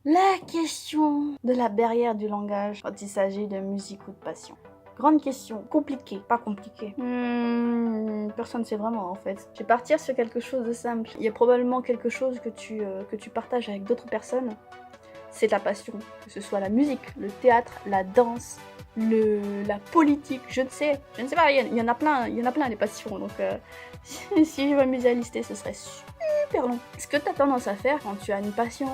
La question de la barrière du langage quand il s'agit de musique ou de passion. Grande question, compliquée, pas compliquée. Personne ne sait vraiment en fait. Je vais partir sur quelque chose de simple. Il y a probablement quelque chose que tu partages avec d'autres personnes. C'est ta passion, que ce soit la musique, le théâtre, la danse, la politique, je ne sais pas, il y en a plein les passions, donc si je m'amusais à lister, ce serait super long. Ce que tu as tendance à faire quand tu as une passion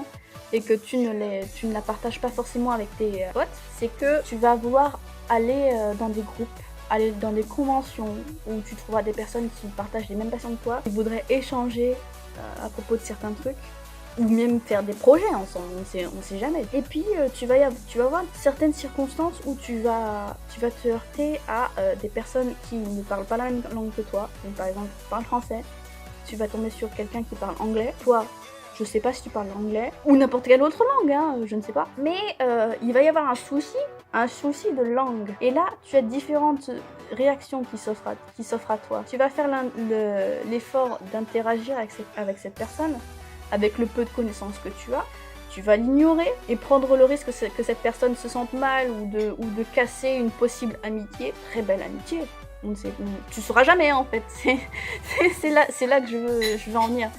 et que tu ne la partages pas forcément avec tes potes, c'est que tu vas vouloir aller dans des groupes, aller dans des conventions où tu trouveras des personnes qui partagent les mêmes passions que toi, qui voudraient échanger à propos de certains trucs, ou même faire des projets ensemble, on sait jamais. Et puis tu vas avoir certaines circonstances où tu vas te heurter à des personnes qui ne parlent pas la même langue que toi. Donc par exemple, tu parles français, tu vas tomber sur quelqu'un qui parle anglais. Toi, je sais pas si tu parles anglais, ou n'importe quelle autre langue, hein, je ne sais pas. Mais il va y avoir un souci de langue. Et là, tu as différentes réactions qui s'offrent à toi. Tu vas faire l'effort d'interagir avec cette personne, avec le peu de connaissances que tu as, tu vas l'ignorer et prendre le risque que cette personne se sente mal ou de casser une possible amitié, très belle amitié. Tu sauras jamais en fait, c'est là que je veux en venir.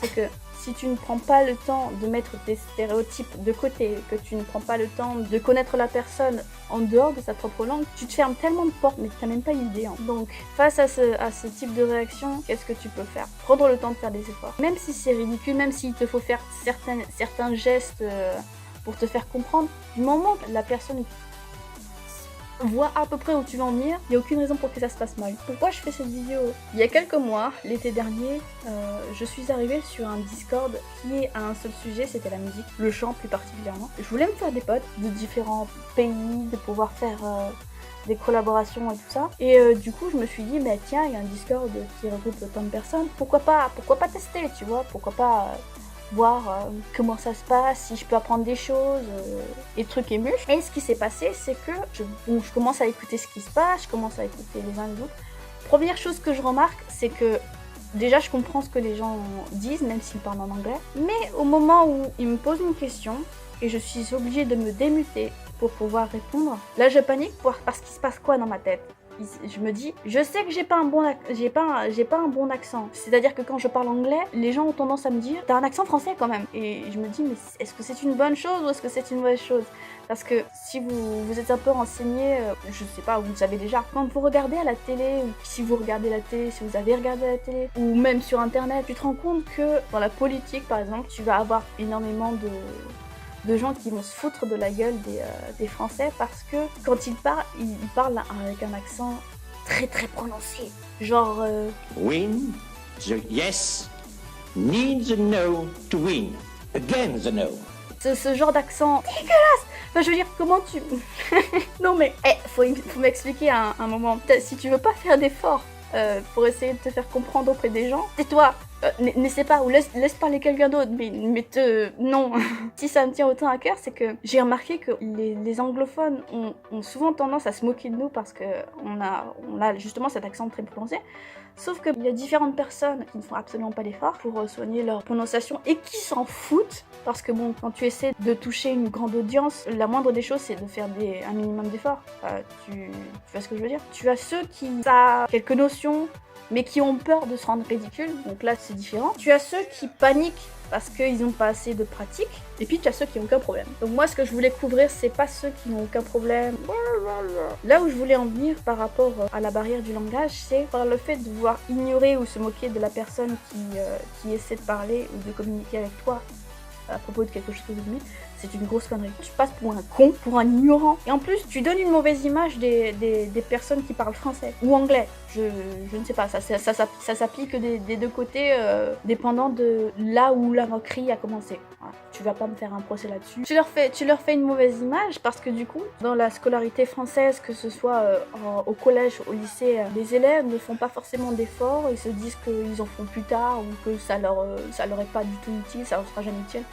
C'est que si tu ne prends pas le temps de mettre tes stéréotypes de côté, que tu ne prends pas le temps de connaître la personne en dehors de sa propre langue, tu te fermes tellement de portes mais tu n'as même pas idée. Hein. Donc face à ce type de réaction, qu'est-ce que tu peux faire? Prendre le temps de faire des efforts. Même si c'est ridicule, même s'il te faut faire certains gestes pour te faire comprendre, du moment que la personne vois à peu près où tu vas en venir, il n'y a aucune raison pour que ça se passe mal. Pourquoi je fais cette vidéo? Il y a quelques mois, l'été dernier, je suis arrivée sur un Discord qui a un seul sujet, c'était la musique, le chant plus particulièrement. Je voulais me faire des potes de différents pays, de pouvoir faire des collaborations et tout ça. Et du coup, je me suis dit, mais tiens, il y a un Discord qui regroupe autant de personnes, pourquoi pas tester, tu vois, pourquoi pas voir comment ça se passe, si je peux apprendre des choses, et trucs émus. Et ce qui s'est passé, c'est que je commence à écouter ce qui se passe, je commence à écouter les uns les autres. Première chose que je remarque, c'est que déjà je comprends ce que les gens disent, même s'ils parlent en anglais, mais au moment où ils me posent une question, et je suis obligée de me démuter pour pouvoir répondre, là je panique parce qu'il se passe quoi dans ma tête? Je me dis, je sais que j'ai pas un bon accent. C'est-à-dire que quand je parle anglais, les gens ont tendance à me dire, t'as un accent français quand même. Et je me dis, mais est-ce que c'est une bonne chose ou est-ce que c'est une mauvaise chose? Parce que si vous êtes un peu renseigné, je sais pas, vous le savez déjà, quand vous regardez à la télé, ou si vous regardez la télé, si vous avez regardé la télé, ou même sur internet, tu te rends compte que dans la politique par exemple, tu vas avoir énormément de gens qui vont se foutre de la gueule des Français parce que quand ils parlent avec un accent très très prononcé. Genre... Win the yes, need the no to win. Again the no. Ce genre d'accent dégueulasse. Enfin, je veux dire, comment tu... Non mais, faut m'expliquer à un moment. Si tu veux pas faire d'efforts pour essayer de te faire comprendre auprès des gens, tais-toi. N'essaie pas, ou laisse parler quelqu'un d'autre, mais non. Si ça me tient autant à cœur, c'est que j'ai remarqué que les anglophones ont souvent tendance à se moquer de nous parce que on a justement cet accent très prononcé. Sauf qu'il y a différentes personnes qui ne font absolument pas d'efforts pour soigner leur prononciation et qui s'en foutent parce que bon, quand tu essaies de toucher une grande audience, la moindre des choses c'est de faire un minimum d'efforts. Tu vois ce que je veux dire? Tu as ceux qui ont quelques notions mais qui ont peur de se rendre ridicule, donc là c'est différent. Tu as ceux qui paniquent parce qu'ils n'ont pas assez de pratique, et puis tu as ceux qui n'ont aucun problème. Donc moi ce que je voulais couvrir, c'est pas ceux qui n'ont aucun problème. Là où je voulais en venir par rapport à la barrière du langage, c'est par le fait de vouloir ignorer ou se moquer de la personne qui essaie de parler ou de communiquer avec toi à propos de quelque chose de limite, c'est une grosse connerie. Tu passes pour un con, pour un ignorant. Et en plus, tu donnes une mauvaise image des personnes qui parlent français ou anglais. Je ne sais pas, ça s'applique des deux côtés, dépendant de là où la moquerie a commencé. Voilà. Tu vas pas me faire un procès là-dessus. Tu leur fais une mauvaise image parce que du coup, dans la scolarité française, que ce soit au collège, au lycée, les élèves ne font pas forcément d'efforts, ils se disent qu'ils en font plus tard ou que ça leur est pas du tout utile, ça leur sera jamais utile.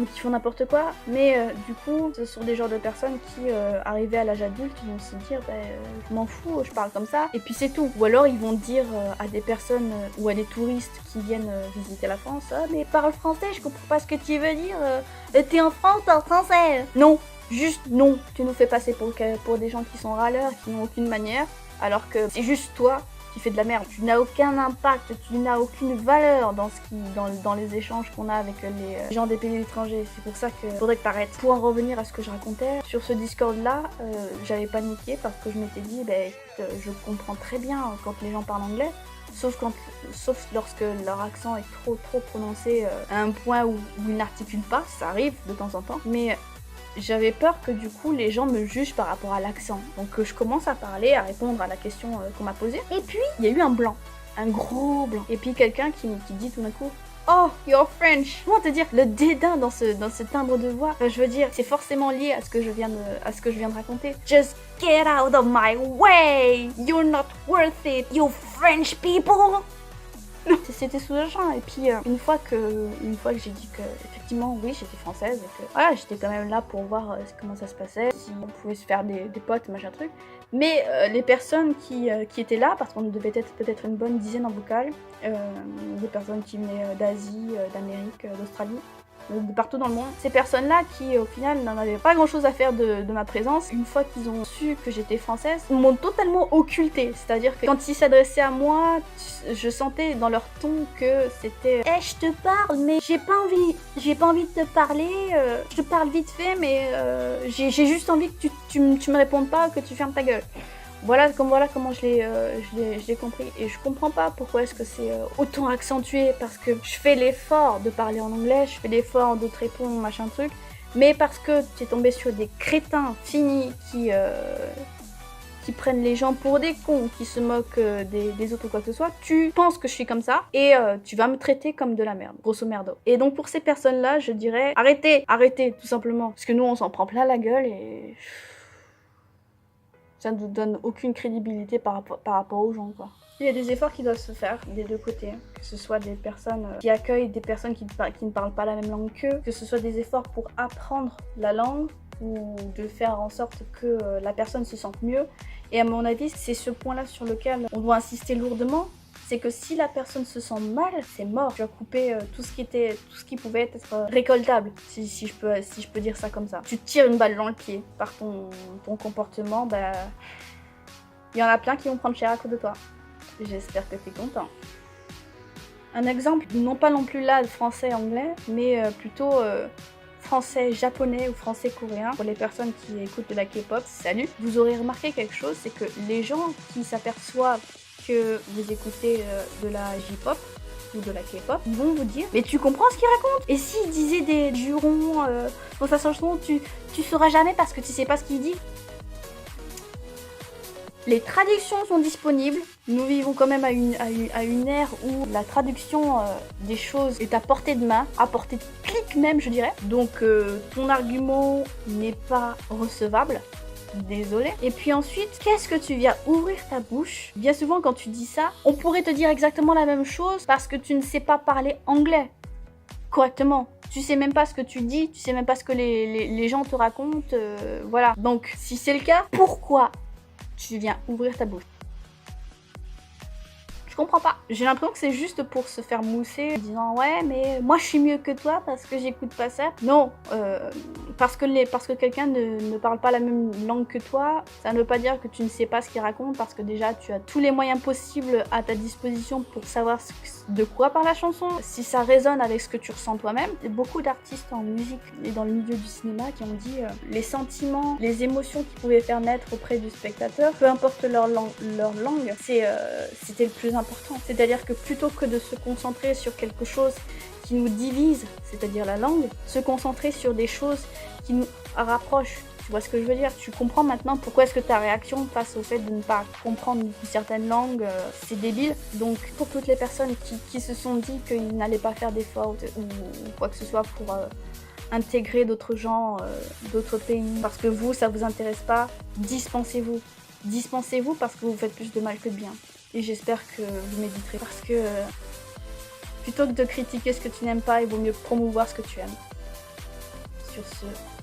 ou qui font n'importe quoi, mais du coup, ce sont des genres de personnes qui, arrivées à l'âge adulte, vont se dire je m'en fous, je parle comme ça, et puis c'est tout. Ou alors ils vont dire à des personnes ou à des touristes qui viennent visiter la France, ah mais parle français, je comprends pas ce que tu veux dire, t'es en France, parle français. Non, juste non, tu nous fais passer pour des gens qui sont râleurs, qui n'ont aucune manière, alors que c'est juste toi qui fais de la merde. Tu n'as aucun impact, tu n'as aucune valeur dans les échanges qu'on a avec les gens des pays étrangers. C'est pour ça qu'il faudrait que t'arrêtes. Pour en revenir à ce que je racontais, sur ce Discord-là, j'avais paniqué parce que je m'étais dit, écoute, je comprends très bien quand les gens parlent anglais, sauf lorsque leur accent est trop prononcé à un point où ils n'articulent pas, ça arrive de temps en temps, mais j'avais peur que du coup les gens me jugent par rapport à l'accent. Donc je commence à parler, à répondre à la question qu'on m'a posée. Et puis il y a eu un blanc, un gros blanc. Et puis quelqu'un qui dit tout d'un coup, oh, you're French. Comment te dire, le dédain dans ce timbre de voix. Enfin, je veux dire, c'est forcément lié à ce que je viens de raconter. Just get out of my way. You're not worth it. You French people. C'était soulageant. Et puis une fois que j'ai dit que effectivement oui j'étais française et que voilà, j'étais quand même là pour voir comment ça se passait, si on pouvait se faire des potes, machin truc. Mais les personnes qui étaient là, parce qu'on devait être peut-être une bonne dizaine en vocal, des personnes qui venaient d'Asie, d'Amérique, d'Australie, de partout dans le monde. Ces personnes-là qui, au final, n'en avaient pas grand-chose à faire de ma présence, une fois qu'ils ont su que j'étais française, m'ont totalement occultée. C'est-à-dire que quand ils s'adressaient à moi, je sentais dans leur ton que c'était « je te parle, mais j'ai pas envie de te parler, je te parle vite fait, mais j'ai juste envie que tu me répondes pas, que tu fermes ta gueule. » Voilà comment je l'ai compris. Et je comprends pas pourquoi est-ce que c'est autant accentué, parce que je fais l'effort de parler en anglais, je fais l'effort de te répondre, machin truc, mais parce que tu es tombé sur des crétins finis qui prennent les gens pour des cons, qui se moquent des autres ou quoi que ce soit, tu penses que je suis comme ça et tu vas me traiter comme de la merde, grosso merdo. Et donc pour ces personnes-là, je dirais arrêtez, tout simplement. Parce que nous on s'en prend plein la gueule et ça ne nous donne aucune crédibilité par rapport aux gens, quoi. Il y a des efforts qui doivent se faire des deux côtés, que ce soit des personnes qui accueillent des personnes qui ne parlent pas la même langue qu'eux, que ce soit des efforts pour apprendre la langue ou de faire en sorte que la personne se sente mieux. Et à mon avis, c'est ce point-là sur lequel on doit insister lourdement. C'est que si la personne se sent mal, c'est mort. Tu as coupé tout ce qui pouvait être récoltable, si je peux dire ça comme ça. Tu te tires une balle dans le pied par ton comportement, il y en a plein qui vont prendre cher à cause de toi. J'espère que tu es content. Un exemple, non pas non plus là français-anglais, mais plutôt français-japonais ou français-coréen. Pour les personnes qui écoutent de la K-pop, salut. Vous aurez remarqué quelque chose, c'est que les gens qui s'aperçoivent que vous écoutez de la J-pop ou de la K-pop, ils vont vous dire « Mais tu comprends ce qu'il raconte ?» Et s'il disait des jurons dans sa chanson, tu sauras jamais parce que tu sais pas ce qu'il dit. Les traductions sont disponibles. Nous vivons quand même à une ère où la traduction des choses est à portée de main, à portée de clic même, je dirais. Donc ton argument n'est pas recevable. Désolée. Et puis ensuite, qu'est-ce que tu viens ouvrir ta bouche? Bien souvent, quand tu dis ça, on pourrait te dire exactement la même chose parce que tu ne sais pas parler anglais correctement. Tu sais même pas ce que tu dis, tu sais même pas ce que les gens te racontent, voilà. Donc, si c'est le cas, pourquoi tu viens ouvrir ta bouche? Je comprends pas. J'ai l'impression que c'est juste pour se faire mousser en disant ouais mais moi je suis mieux que toi parce que j'écoute pas ça. Non, parce que quelqu'un ne parle pas la même langue que toi, ça ne veut pas dire que tu ne sais pas ce qu'il raconte parce que déjà tu as tous les moyens possibles à ta disposition pour savoir de quoi parle la chanson, si ça résonne avec ce que tu ressens toi-même. Il y a beaucoup d'artistes en musique et dans le milieu du cinéma qui ont dit les sentiments, les émotions qu'ils pouvaient faire naître auprès du spectateur, peu importe leur langue, c'était le plus important. C'est-à-dire que plutôt que de se concentrer sur quelque chose qui nous divise, c'est-à-dire la langue, se concentrer sur des choses qui nous rapprochent. Tu vois ce que je veux dire? Tu comprends maintenant pourquoi est-ce que ta réaction face au fait de ne pas comprendre une certaine langue, c'est débile. Donc pour toutes les personnes qui se sont dit qu'ils n'allaient pas faire d'efforts ou quoi que ce soit pour intégrer d'autres gens, d'autres pays, parce que vous, ça vous intéresse pas, dispensez-vous. Dispensez-vous parce que vous faites plus de mal que de bien. Et j'espère que vous méditerez parce que plutôt que de critiquer ce que tu n'aimes pas, il vaut mieux promouvoir ce que tu aimes. sur ce,